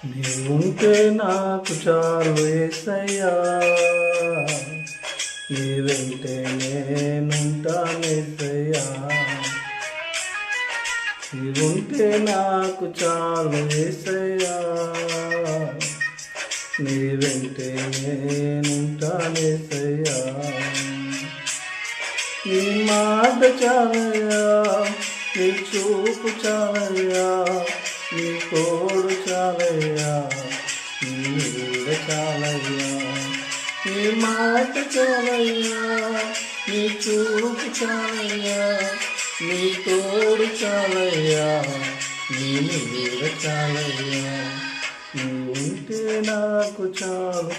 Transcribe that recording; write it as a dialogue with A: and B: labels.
A: నీవుంటే నాకు చాలు యేసయ్యా, నీ వెంటే నేనుంటానేసయ్యా. నీవుంటే నాకు చాలు యేసయ్యా, నీ వెంటే నేనుంటానేసయ్యా. నీ మాట చాలయ్యా, నీ చూపు చాలయ్యా, నీ తోడు చాలయ్యా, నీ నీడ చాలయ్యా. నీ మాట చాలయ్యా, నీ చూపు చాలయ్యా, నీ తోడు చాలయ్యా, నీ నీడ చాలయ్యా. నీ ఉంటే నాకు చాలు.